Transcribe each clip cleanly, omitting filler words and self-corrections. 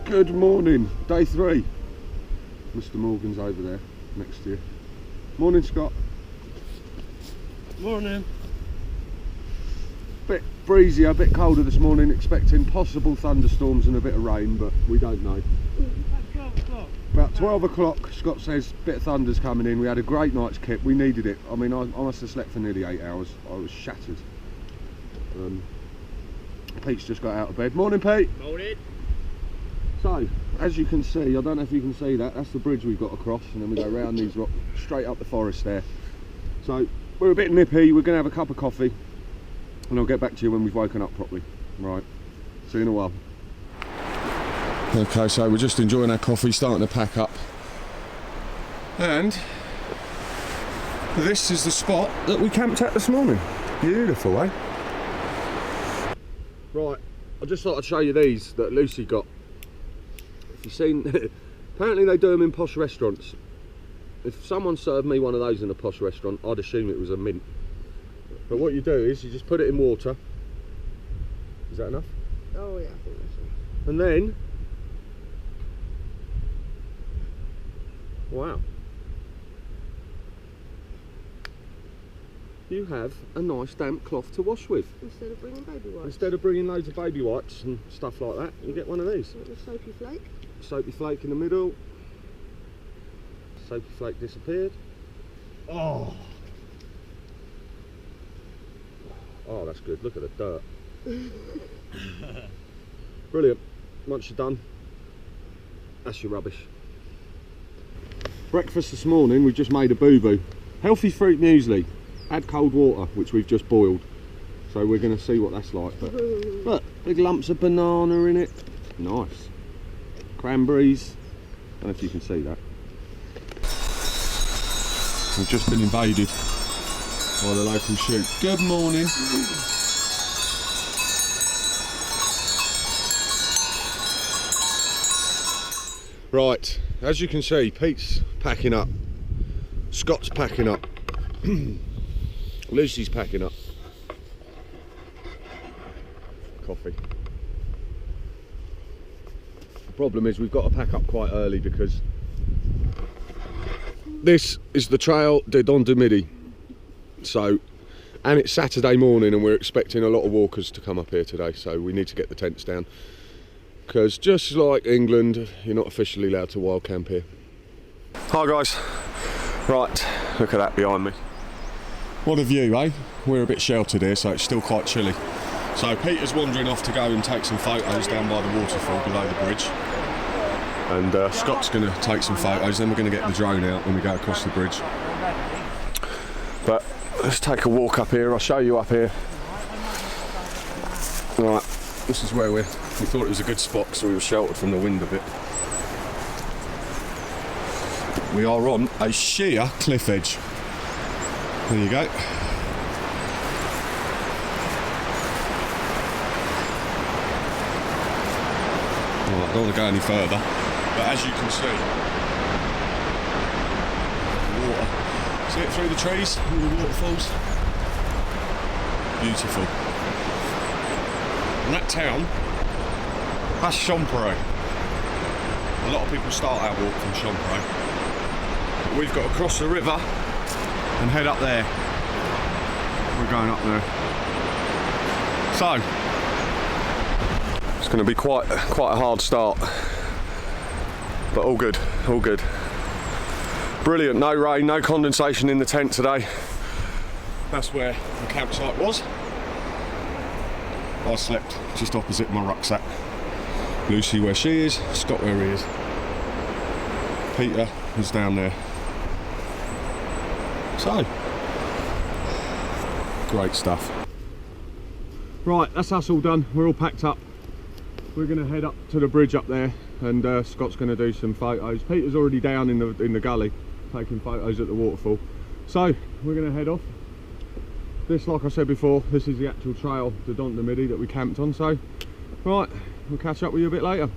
Good morning, day 3. Mr. Morgan's over there next to you. Morning, Scott. Morning. Bit breezy, a bit colder this morning, expecting possible thunderstorms and a bit of rain, but we don't know. About 12 o'clock. About 12 o'clock, Scott says a bit of thunder's coming in. We had a great night's kip, we needed it. I mean, I must have slept for nearly 8 hours. I was shattered. Pete's just got out of bed. Morning, Pete. Morning. So, as you can see, I don't know if you can see that, that's the bridge we've got across, and then we go round these rocks, straight up the forest there. So, we're a bit nippy, we're going to have a cup of coffee, and I'll get back to you when we've woken up properly. Right, see you in a while. Okay, so we're just enjoying our coffee, starting to pack up. And this is the spot that we camped at this morning. Beautiful, eh? Right, I just thought I'd show you these that Lucy got. If you've seen, apparently they do them in posh restaurants. If someone served me one of those in a posh restaurant, I'd assume it was a mint. But what you do is you just put it in water. Is that enough? Oh yeah, I think that's it. And then, wow, you have a nice damp cloth to wash with. Instead of bringing baby wipes. Instead of bringing loads of baby wipes and stuff like that, you get one of these. With a soapy flake. Soapy flake in the middle. Soapy flake disappeared. Oh, oh, that's good. Look at the dirt. Brilliant. Once you're done, that's your rubbish. Breakfast this morning, we just made a boo-boo. Healthy fruit muesli. Add cold water, which we've just boiled. So we're going to see what that's like. But look, big lumps of banana in it. Nice. Cranberries. I don't know if you can see that. We've just been invaded by the local shoot. Good morning. Right, as you can see, Pete's packing up, Scott's packing up, Lucy's packing up. Coffee. The problem is we've got to pack up quite early because this is the trail de Dents, Midi. So, and it's Saturday morning and we're expecting a lot of walkers to come up here today, so we need to get the tents down. Because just like England, you're not officially allowed to wild camp here. Hi guys. Right, look at that behind me. What a view, eh? We're a bit sheltered here, so it's still quite chilly. So Peter's wandering off to go and take some photos down by the waterfall below the bridge. And Scott's going to take some photos, then we're going to get the drone out when we go across the bridge. But let's take a walk up here, I'll show you up here. Right, this is where we thought it was a good spot so we were sheltered from the wind a bit. We are on a sheer cliff edge. There you go. Right, I don't want to go any further, but as you can see, water. See it through the trees, all the waterfalls. Beautiful. And that town, that's Champery. A lot of people start our walk from Champery. But we've got to cross the river and head up there. We're going up there. So, it's going to be quite a hard start. But all good, all good. Brilliant, no rain, no condensation in the tent today. That's where the campsite was. I slept just opposite my rucksack. Lucy where she is, Scott where he is. Peter is down there. So, great stuff. Right, that's us all done. We're all packed up. We're going to head up to the bridge up there, and Scott's going to do some photos. Peter's already down in the gully taking photos at the waterfall. So, we're going to head off. This, like I said before, this is the actual trail to Dents Midi that we camped on. So, right, we'll catch up with you a bit later.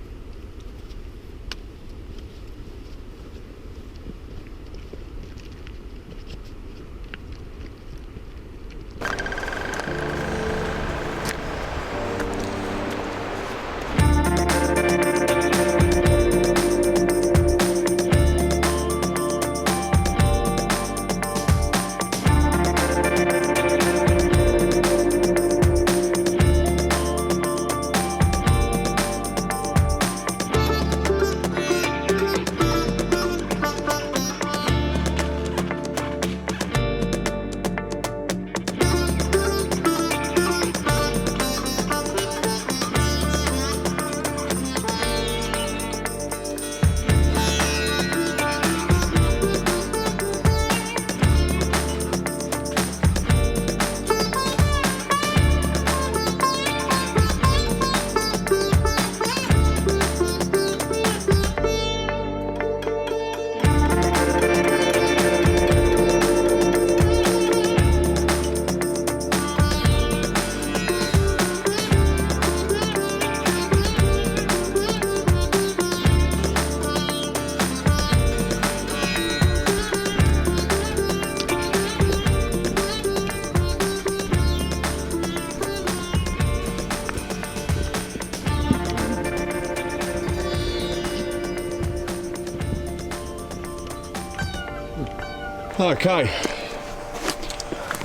Okay,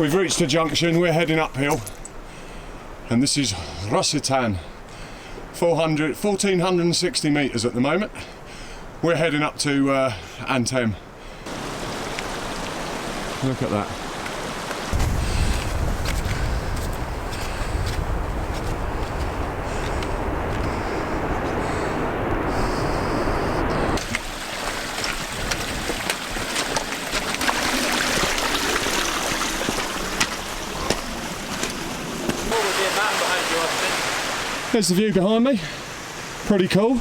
we've reached a junction, we're heading uphill, and this is Rossitan, 1460 metres at the moment. We're heading up to Antem. Look at that. There's the view behind me, pretty cool.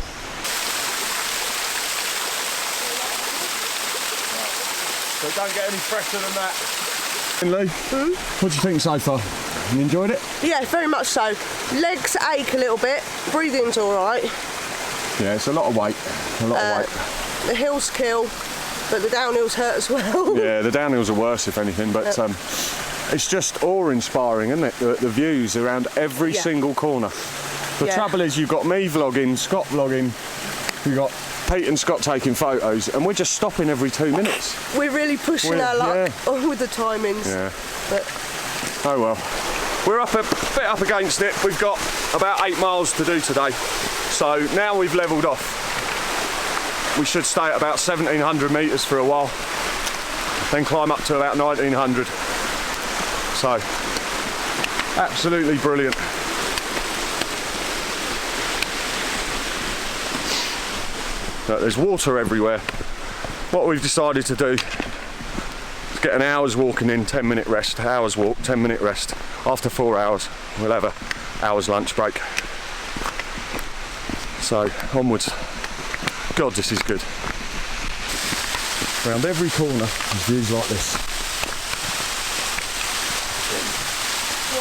So don't get any fresher than that. Lee, what do you think so far? You enjoyed it? Yeah, very much so. Legs ache a little bit, breathing's alright. Yeah, it's a lot of weight, The hills kill, but the downhills hurt as well. Yeah, the downhills are worse if anything, but it's just awe-inspiring, isn't it? The views around every single corner. The trouble is you've got me vlogging, Scott vlogging, you've got Pete and Scott taking photos, and we're just stopping every 2 minutes. We're really pushing our luck with the timings. Yeah. But oh well. We're a bit up against it. We've got about 8 miles to do today. So now we've levelled off. We should stay at about 1700 metres for a while, then climb up to about 1900. So, absolutely brilliant. Look, there's water everywhere. What we've decided to do is get an hour's walking in, 10-minute rest, hour's walk, 10-minute rest. After 4 hours, we'll have an hour's lunch break. So, onwards. God, this is good. Around every corner, there's views like this.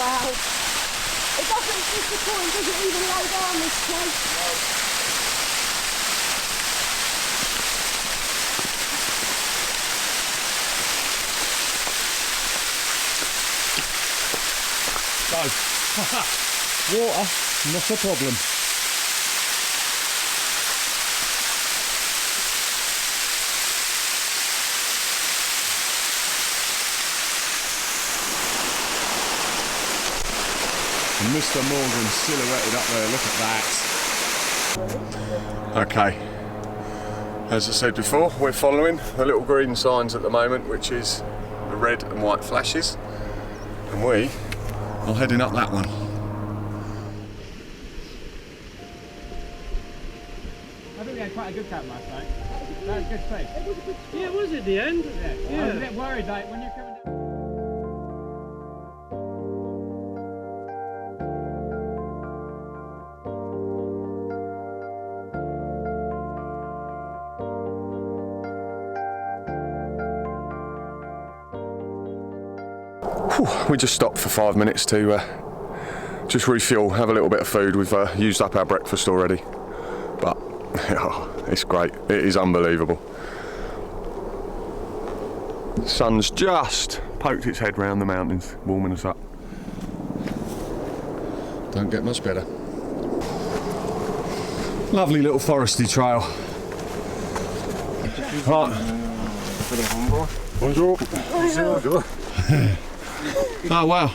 wow. It doesn't disappoint, does it, even low down this place? So, water, not a problem. Mr. Morgan silhouetted up there, look at that. Okay, as I said before, we're following the little green signs at the moment, which is the red and white flashes, and we are heading up that one. I think we had quite a good camp last night. That was a good place. Yeah, it was at the end. Yeah. I was a bit worried, like, when you're coming down. We just stopped for 5 minutes to just refuel, have a little bit of food. We've used up our breakfast already, but it's great. It is unbelievable. The sun's just poked its head round the mountains, warming us up. Don't get much better. Lovely little foresty trail. Right. Bonjour. Bonjour. Oh wow.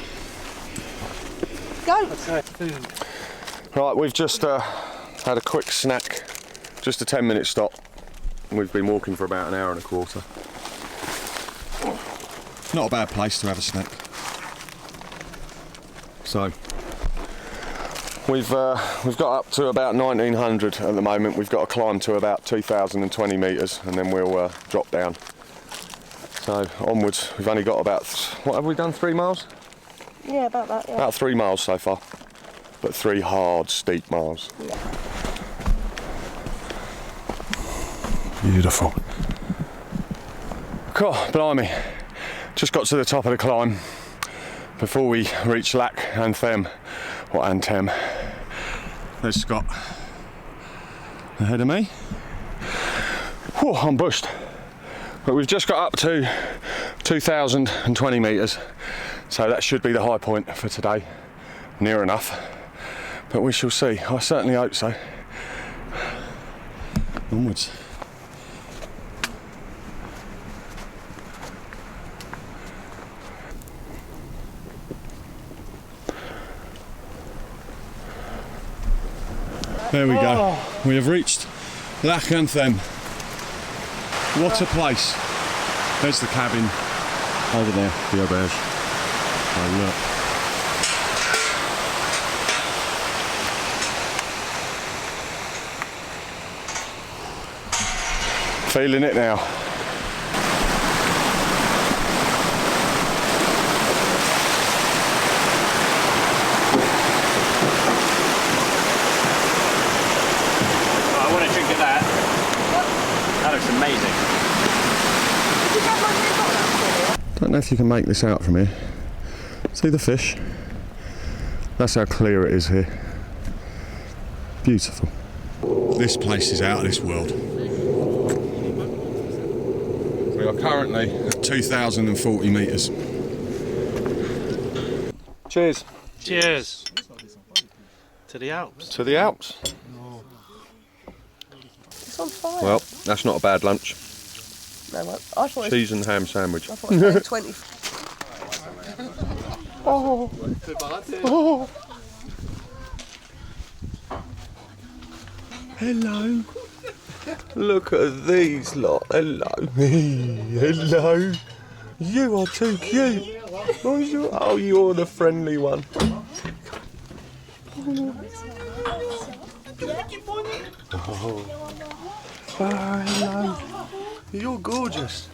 Go. Right, we've just had a quick snack, just a 10-minute stop. We've been walking for about an hour and a quarter. Not a bad place to have a snack. So we've got up to about 1900 at the moment. We've got to climb to about 2020 metres and then we'll drop down. So onwards, we've only got about, what have we done, 3 miles? Yeah, about that, yeah. About 3 miles so far, but 3 hard, steep miles. Yeah. Beautiful. Cool, blimey. Just got to the top of the climb before we reach Lac Antem, or Antem. There's Scott ahead of me. Whew, I'm bushed. But we've just got up to 2020 metres, so that should be the high point for today. Near enough, but we shall see. I certainly hope so. Onwards. There we go. We have reached Lac Anthem. What a place. There's the cabin over there, the auberge. Oh, look. Feeling it now. I want to drink at that. That looks amazing. Don't know if you can make this out from here. See the fish? That's how clear it is here. Beautiful. This place is out of this world. We are currently at 2,040 metres. Cheers. Cheers. To the Alps. To the Alps. It's on fire. Well, that's not a bad lunch. No, well, I thought it was, Cheese and ham sandwich. I thought it was 20. Oh. Oh. Hello. Look at these lot. Hello. Hello. You are too cute. Oh, you're the friendly one. Oh, hello. You're gorgeous.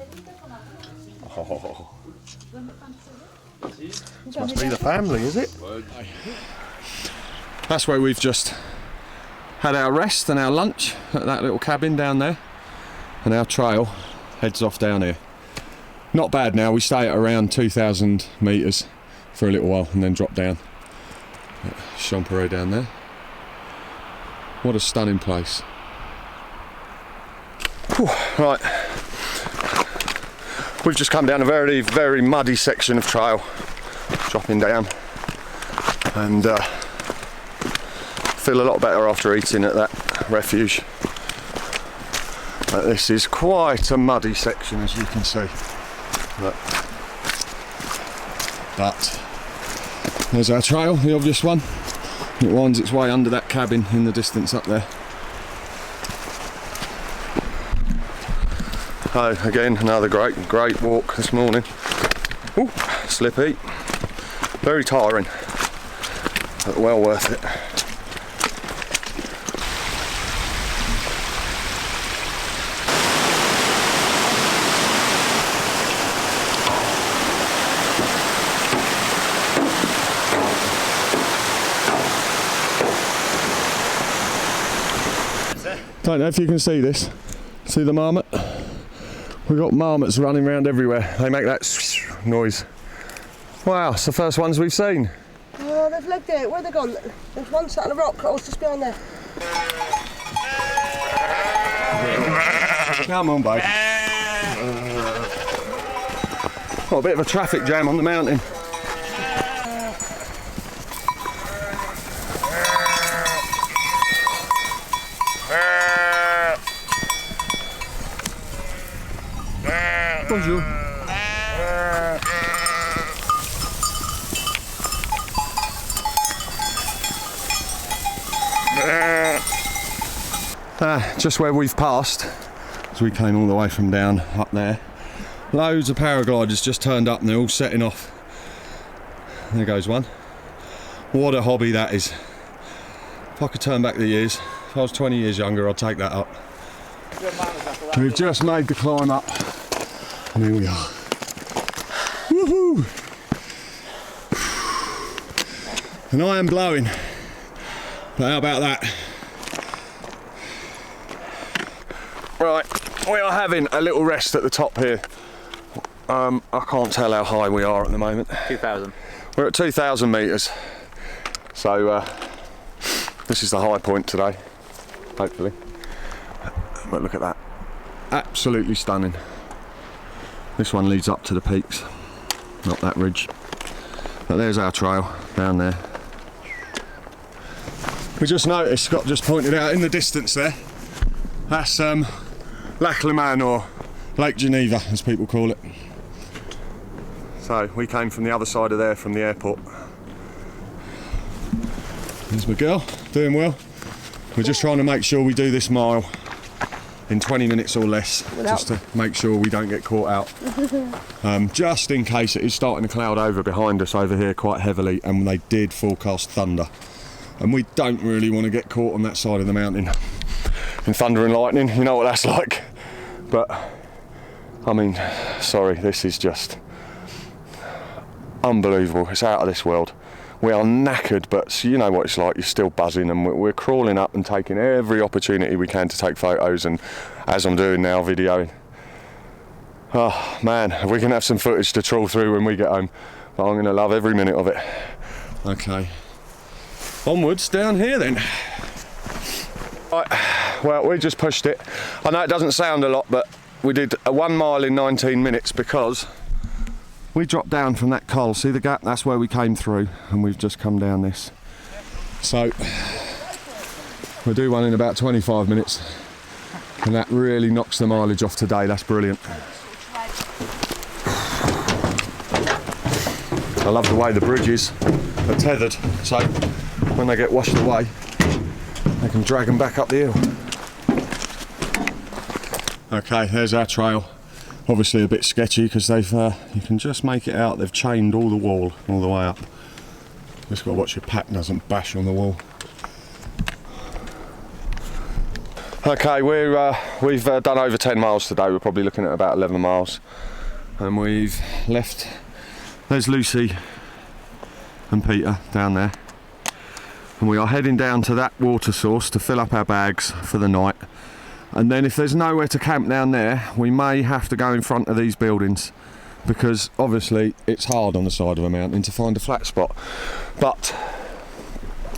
Oh. This must be the family, is it? That's where we've just had our rest and our lunch at that little cabin down there, and our trail heads off down here. Not bad now, we stay at around 2,000 metres for a little while and then drop down. Champéret down there. What a stunning place. Whew, right, we've just come down a very, very muddy section of trail, dropping down, and feel a lot better after eating at that refuge. But this is quite a muddy section, as you can see. But there's our trail, the obvious one. It winds its way under that cabin in the distance up there. So again, another great walk this morning. Ooh, slippy. Very tiring, but well worth it. Don't know if you can see this. See the marmot? We've got marmots running around everywhere. They make that noise. Wow, it's the first ones we've seen. Oh, they've legged it. Where have they gone? There's one sat on a rock. I was just behind there. Come on, babe. Got a bit of a traffic jam on the mountain. Bonjour. Just where we've passed, as we came all the way from down up there, loads of paragliders just turned up and they're all setting off. There goes one. What a hobby that is. If I could turn back the years, if I was 20 years younger, I'd take that up. We've just made the climb up, and here we are. Woohoo! And I am blowing. But how about that? Right, we are having a little rest at the top here. I can't tell how high we are at the moment. 2,000. We're at 2,000 metres. So this is the high point today, hopefully. But look at that. Absolutely stunning. This one leads up to the peaks, not that ridge. But there's our trail down there. We just noticed, Scott just pointed out in the distance there, that's Lac Léman, or Lake Geneva as people call it. So we came from the other side of there, from the airport. There's my girl, doing well. We're just trying to make sure we do this mile in 20 minutes or less, just to make sure we don't get caught out. Just in case it is starting to cloud over behind us over here quite heavily, and they did forecast thunder. And we don't really want to get caught on that side of the mountain in thunder and lightning, you know what that's like. But, I mean, sorry, this is just unbelievable. It's out of this world. We are knackered, but you know what it's like, you're still buzzing, and we're crawling up and taking every opportunity we can to take photos, and as I'm doing now, videoing. Oh man, we can have some footage to trawl through when we get home, but I'm going to love every minute of it. Okay, onwards down here then. Right, well, we just pushed it. I know it doesn't sound a lot, but we did a 1 mile in 19 minutes because we dropped down from that col. See the gap? That's where we came through, and we've just come down this. So we'll do one in about 25 minutes, and that really knocks the mileage off today. That's brilliant. I love the way the bridges are tethered, so when they get washed away, they can drag them back up the hill. Okay, there's our trail. Obviously a bit sketchy because they've, you can just make it out, they've chained all the wall all the way up. Just got to watch your pack doesn't bash on the wall. Okay, we've done over 10 miles today. We're probably looking at about 11 miles. And we've left, there's Lucy and Peter down there. And we are heading down to that water source to fill up our bags for the night. And then if there's nowhere to camp down there, we may have to go in front of these buildings, because obviously it's hard on the side of a mountain to find a flat spot. But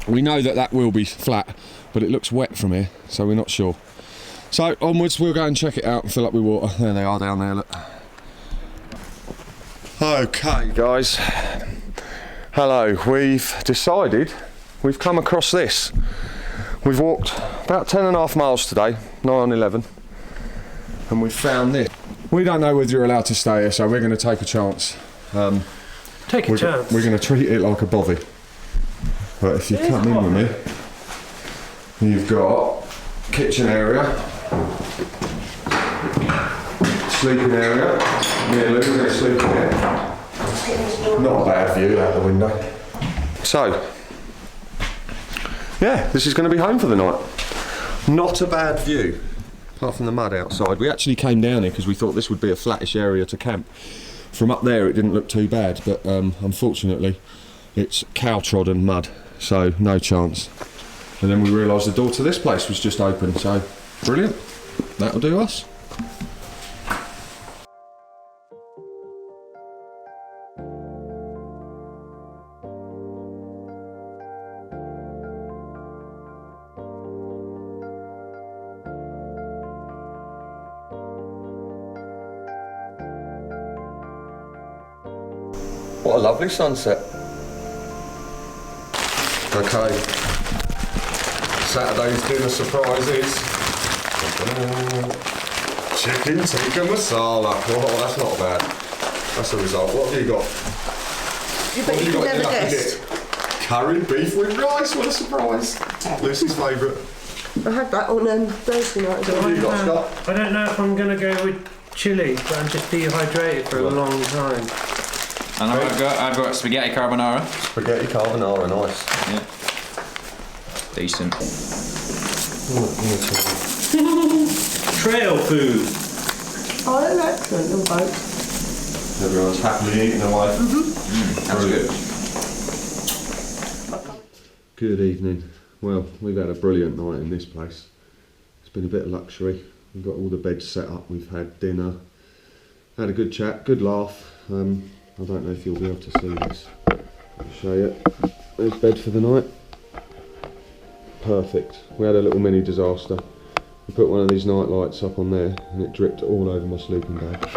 we know that that will be flat, but it looks wet from here, so we're not sure. So onwards, we'll go and check it out and fill up with water. There they are down there, look. Okay guys, hello. We've decided, we've come across this. We've walked about 10.5 miles today, 9:11, and we've found this. We don't know whether you're allowed to stay here, so we're going to take a chance. Take a chance. We're going to treat it like a bothy. But if you come in with me, you've got kitchen area, sleeping area. Me and Luke are going to sleep in here. Not a bad view out the window. So, yeah, this is going to be home for the night. Not a bad view, apart from the mud outside. We actually came down here because we thought this would be a flattish area to camp. From up there it didn't look too bad, but unfortunately it's cow-trodden mud, so no chance. And then we realised the door to this place was just open, so brilliant. That'll do us. What a lovely sunset. Okay, Saturday's dinner surprise is chicken tikka masala. Oh, that's not bad. That's the result. What have you got? You bet you could never guess. Curried beef with rice. What a surprise. Lucy's favourite. I had that on Thursday night as well. What have you got, Scott? I don't know if I'm going to go with chili, but I'm just dehydrated for a long time. And I've got spaghetti carbonara. Spaghetti carbonara, nice. Yeah. Decent. Trail food. Oh, they're excellent, little boats. Everyone's happily eating away. That's good. Good evening. Well, we've had a brilliant night in this place. It's been a bit of luxury. We've got all the beds set up, we've had dinner, had a good chat, good laugh. I don't know if you'll be able to see this. I'll show you. There's bed for the night. Perfect. We had a little mini disaster. We put one of these night lights up on there and it dripped all over my sleeping bag.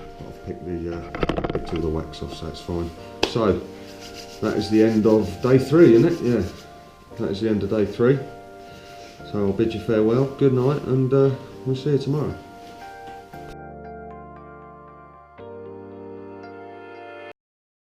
I've picked all the wax off, so it's fine. So, that is the end of day 3, isn't it? Yeah. That is the end of day 3. So I'll bid you farewell, good night, and we'll see you tomorrow.